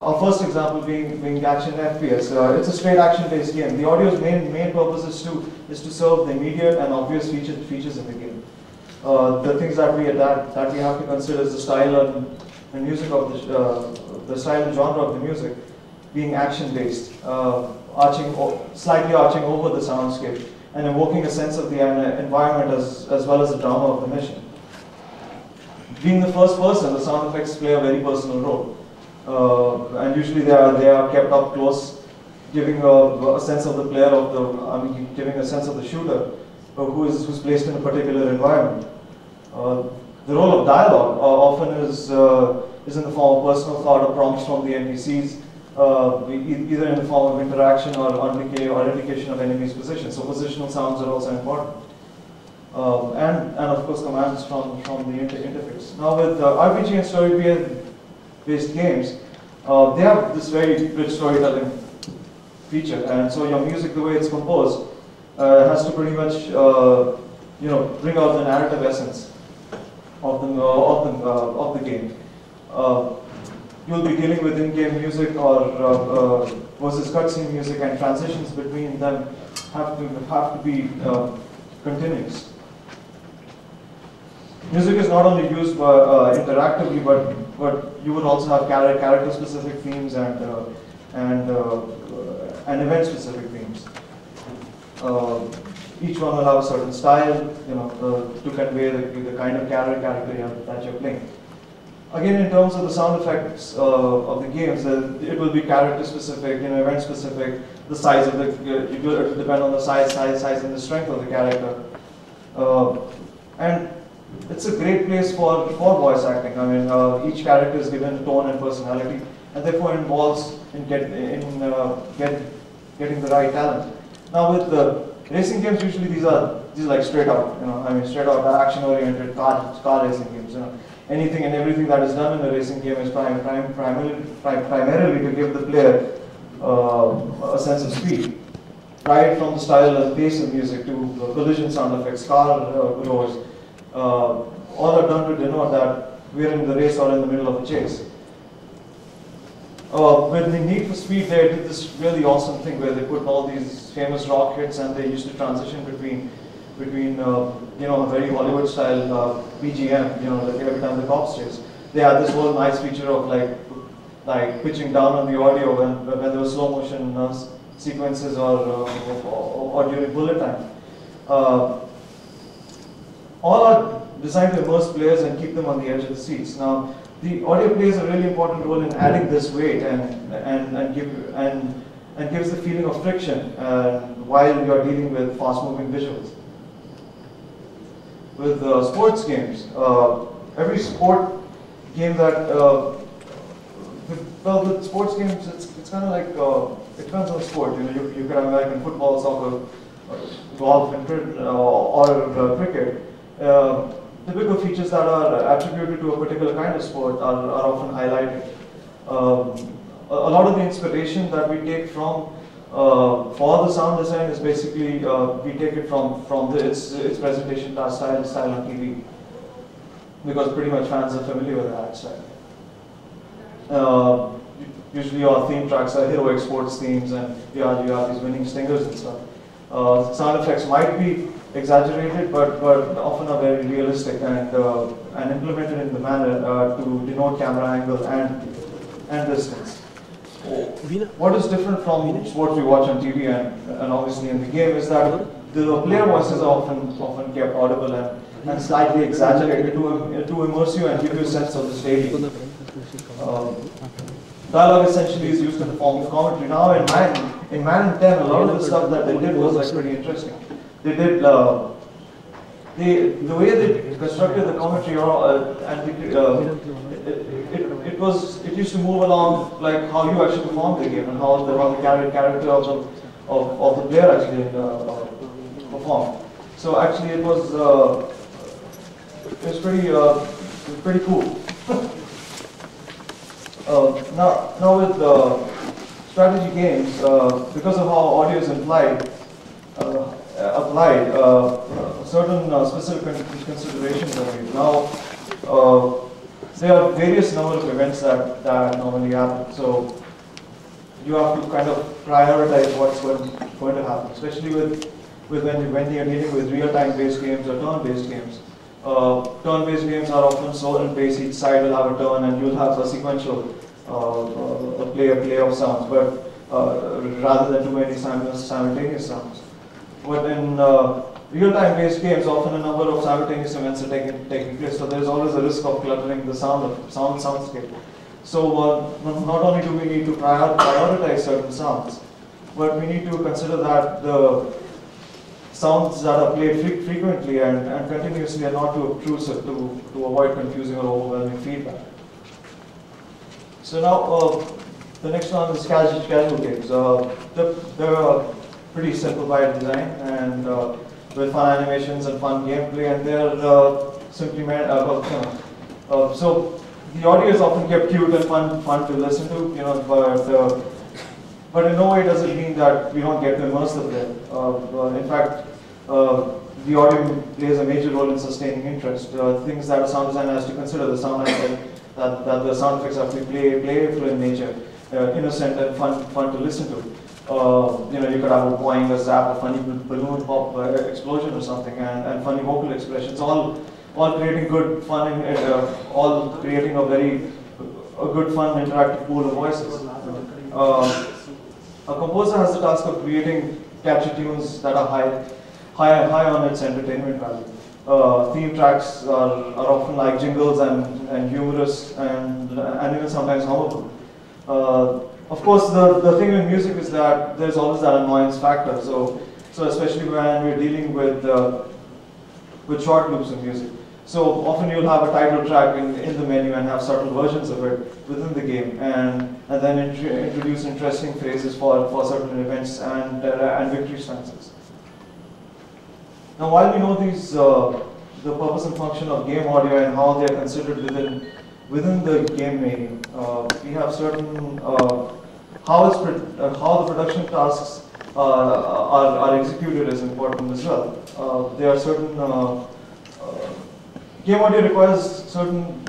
Our first example being action FPS. It's a straight action-based game. The audio's main purpose is to serve the immediate and obvious features in the game. The things that we have to consider is the style and music of the style and genre of the music being action-based, slightly arching over the soundscape and evoking a sense of the environment as well as the drama of the mission. Being the first person, the sound effects play a very personal role. And usually they are kept up close, giving a sense of the player giving a sense of the shooter who's placed in a particular environment. The role of dialogue often is in the form of personal thought or prompts from the NPCs, either in the form of interaction or indication of enemy's position. So positional sounds are also important. And of course commands from the interface. Now with RPG and story-based games, they have this very rich storytelling feature, and so your music, the way it's composed, has to pretty much bring out the narrative essence of the game. You'll be dealing with in-game music or versus cutscene music, and transitions between them have to be continuous. Music is not only used interactively, but you would also have character-specific themes and event-specific themes. Each one will have a certain style, to convey the kind of character that you're playing. Again, in terms of the sound effects of the games, it will be character-specific, event-specific. The size of it will depend on the size and the strength of the character, and it's a great place for voice acting. I mean, each character is given tone and personality, and therefore involves in getting the right talent. Now with the racing games, usually these are like straight out, straight out action-oriented car racing games. Anything and everything that is done in a racing game is primarily to give the player a sense of speed. Right from the style and pace of music to collision sound effects, car roars. All are done to denote that we're in the race or in the middle of a chase. With the Need for Speed, they did this really awesome thing where they put all these famous rock hits, and they used to transition between a very Hollywood style BGM, like every time the cops chase. They had this whole nice feature of like pitching down on the audio when there were slow motion sequences or during bullet time. All are designed to immerse players and keep them on the edge of the seats. Now, the audio plays a really important role in adding this weight and gives the feeling of friction while you're dealing with fast-moving visuals. With sports games, every sport game with sports games, it's kind of like it depends on the sport. You could have American football, soccer, golf, and cricket. Typical features that are attributed to a particular kind of sport are often highlighted. A lot of the inspiration that we take from for the sound design is basically we take it from its presentation style on TV, because pretty much fans are familiar with that style. Usually our theme tracks are heroic sports themes, and you have these winning stingers and stuff. Sound effects might be exaggerated, but often are very realistic and implemented in the manner to denote camera angle and distance. What is different from what we watch on TV and obviously in the game is that the player voices are often kept audible and slightly exaggerated to immerse you and give you a sense of the stadium. Dialogue essentially is used in the form of commentary. Now in Man 10, a lot of the stuff that they did was pretty interesting. They did the way they constructed the commentary, it used to move along like how you actually perform the game and how the character of the player actually performed. So actually it was pretty cool. Now with strategy games, because of how audio is applied, certain specific considerations are made. Now, there are various number of events that normally happen. So you have to kind of prioritize what's going to happen, especially with when you're dealing with real-time based games or turn-based games. Turn-based games are often slow and pace. Each side will have a turn, and you'll have a sequential play of sounds, but rather than too many simultaneous sounds. But in real-time based games, often a number of simultaneous events are taking place, so there's always a risk of cluttering the soundscape. So not only do we need to prioritize certain sounds, but we need to consider that the sounds that are played frequently and continuously are not too obtrusive to avoid confusing or overwhelming feedback. So now the next one is casual games. They're pretty simple by design and with fun animations and fun gameplay, and they're simply made so the audio is often kept cute and fun to listen to, but in no way does it mean that we don't get to immerse them there. In fact, the audio plays a major role in sustaining interest. Things that a sound designer has to consider: the sound aspect, that the sound effects have to be playful in nature, innocent and fun to listen to. You could have a boing, a zap, a funny balloon pop explosion or something, and funny vocal expressions, all creating good fun and all creating a good fun interactive pool of voices. A composer has the task of creating catchy tunes that are high on its entertainment value. Theme tracks are often like jingles and humorous and even sometimes hummable. Of course, the thing with music is that there's always that annoyance factor. So especially when we're dealing with short loops in music. So often you'll have a title track in the menu and have subtle versions of it within the game, and then introduce interesting phrases for certain events and victory stanzas. Now, while we know these, the purpose and function of game audio and how they are considered within the game making, we have certain how the production tasks are executed is important as well. There are certain game audio requires certain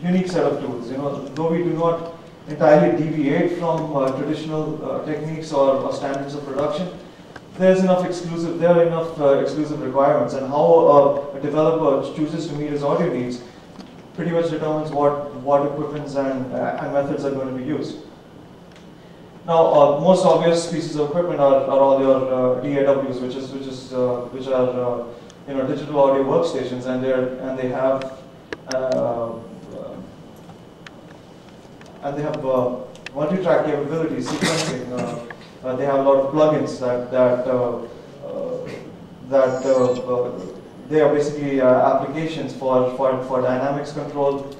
unique set of tools. Though we do not entirely deviate from traditional techniques or standards of production, there are enough exclusive requirements, and how a developer chooses to meet his audio needs pretty much determines what equipments and methods are going to be used. Now, most obvious pieces of equipment are all your DAWs, which are digital audio workstations, and they have multi-track capabilities, sequencing. They have a lot of plugins that they are basically applications for dynamics control,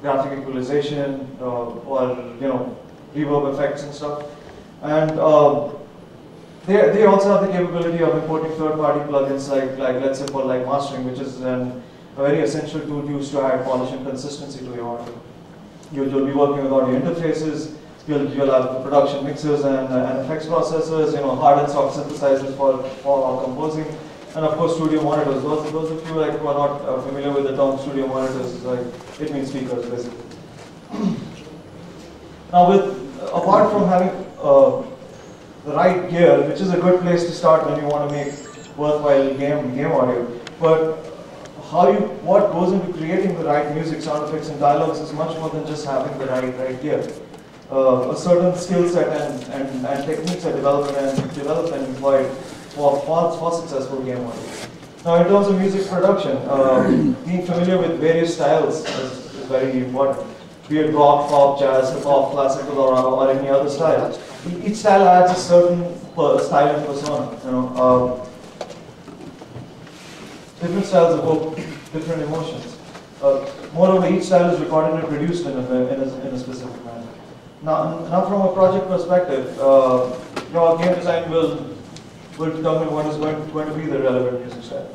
graphic equalization, or reverb effects and stuff. And they also have the capability of importing third-party plugins like let's say for mastering, which is a very essential tool used to add polish and consistency to your audio. You'll be working with audio interfaces. You'll have production mixers and effects processors, hard and soft synthesizers for composing, and of course studio monitors. Those of you who are not familiar with the term studio monitors, it means speakers basically. Now, apart from having the right gear, which is a good place to start when you want to make worthwhile game audio, but what goes into creating the right music, sound effects, and dialogues is much more than just having the right gear. A certain skill set and techniques are developed and employed for successful game audio. Now, in terms of music production, being familiar with various styles is very important. Be it rock, pop, jazz, hip hop, classical, or any other style. Each style adds a certain style and persona. Different styles evoke different emotions. Moreover, each style is recorded and produced in a specific manner. Now from a project perspective, your game design will determine what is going to be the relevant music style,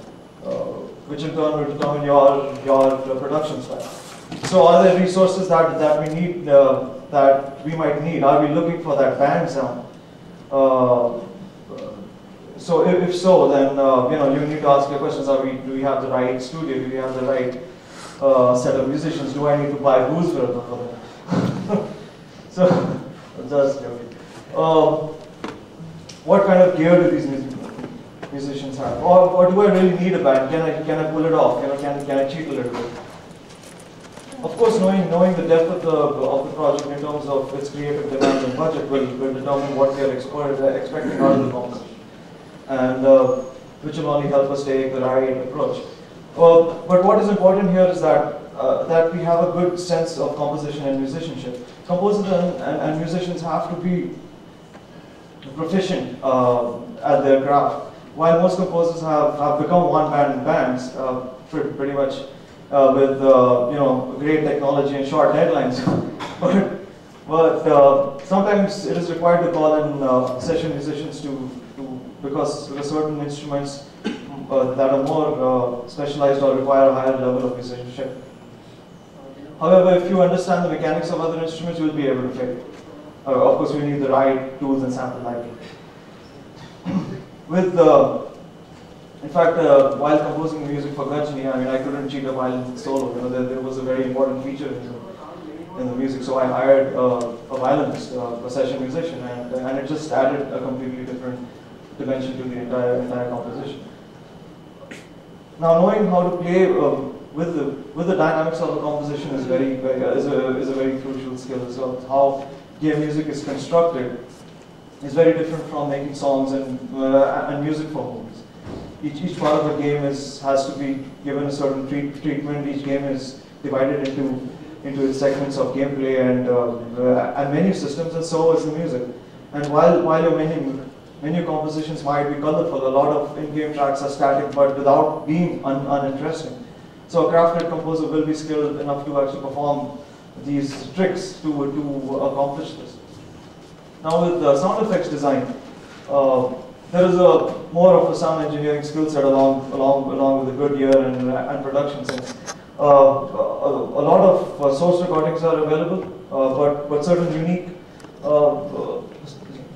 which in turn will determine your production style. So, are there resources that we need, that we might need? Are we looking for that band sound? So, if so, then you need to ask your questions: do we have the right studio? Do we have the right set of musicians. Do I need to buy booze for them? So, just joking. What kind of gear do these musicians have? Or do I really need a band? Can I pull it off? Can I cheat a little bit? Of course, knowing the depth of the project in terms of its creative demands and budget will determine what we are expecting out of the composition, and which will only help us take the right approach. But what is important here is that we have a good sense of composition and musicianship. Composers and musicians have to be proficient at their craft. While most composers have become one-man bands, pretty much with great technology and short deadlines, but sometimes it is required to call in session musicians because certain instruments that are more specialized or require a higher level of musicianship. However, if you understand the mechanics of other instruments, you will be able to fit it. Of course, we need the right tools and sample library. In fact, while composing music for Gajni, I couldn't cheat a violin solo. There was a very important feature in the music, so I hired a violinist, a session musician, and it just added a completely different dimension to the entire composition. Now, knowing how to play with the dynamics of a composition is a very crucial skill. So, how game music is constructed is very different from making songs and music for movies. Each part of the game has to be given a certain treatment. Each game is divided into its segments of gameplay and menu systems, and so is the music. And while your menu compositions might be colorful, a lot of in-game tracks are static, but without being uninteresting. So a crafted composer will be skilled enough to actually perform these tricks to accomplish this. Now with sound effects design, there is more of a sound engineering skill set along with a good ear and production sense. A lot of source recordings are available, but certain unique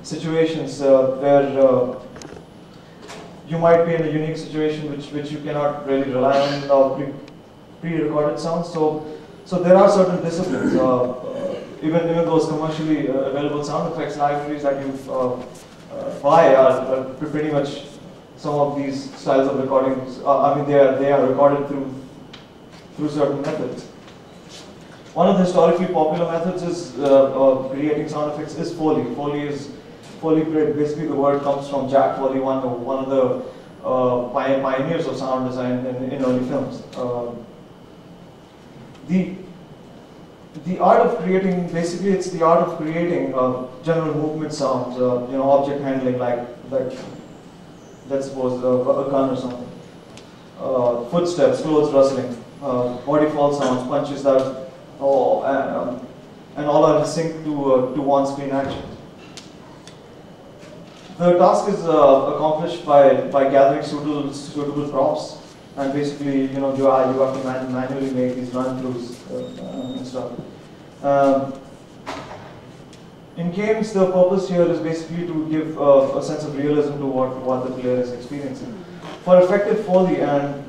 situations where you might be in a unique situation which you cannot really rely on pre-recorded sounds. So there are certain disciplines, even those commercially available sound effects libraries that you buy are pretty much some of these styles of recordings. They are recorded through certain methods. One of the historically popular methods is creating sound effects is Foley. Foley, basically the word comes from Jack Foley, one of the pioneers of sound design in early films. The art of creating, basically it's the art of creating general movement sounds, object handling like let's suppose a gun or something. Footsteps, clothes rustling, body fall sounds, punches that, and all are in sync to on-screen action. The task is accomplished by gathering suitable props, and basically, you have to manually make these run-throughs and stuff. In games, the purpose here is basically to give a sense of realism to what the player is experiencing. For effective Foley and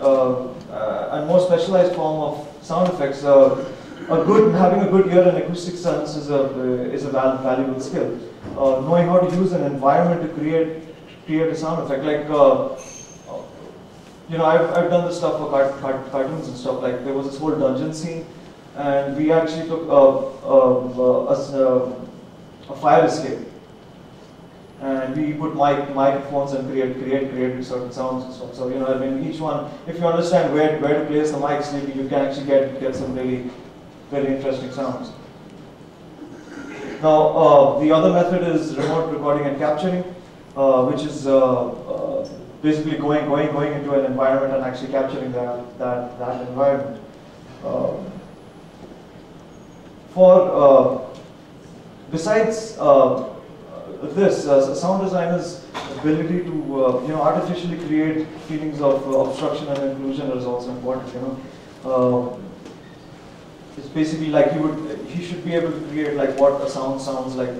more specialized form of sound effects, having a good ear and acoustic sense is a valuable skill. Knowing how to use an environment to create a sound effect, like I've done this stuff for cartoons and stuff. Like there was this whole dungeon scene, and we actually took a fire escape, and we put microphones and created certain sounds and stuff. So each one, if you understand where to place the mics, you can actually get some really very interesting sounds. Now, the other method is remote recording and capturing, which is basically going into an environment and actually capturing that environment. Besides this, sound designer's ability to artificially create feelings of obstruction and inclusion is also important. It's basically like he should be able to create like what a sound sounds like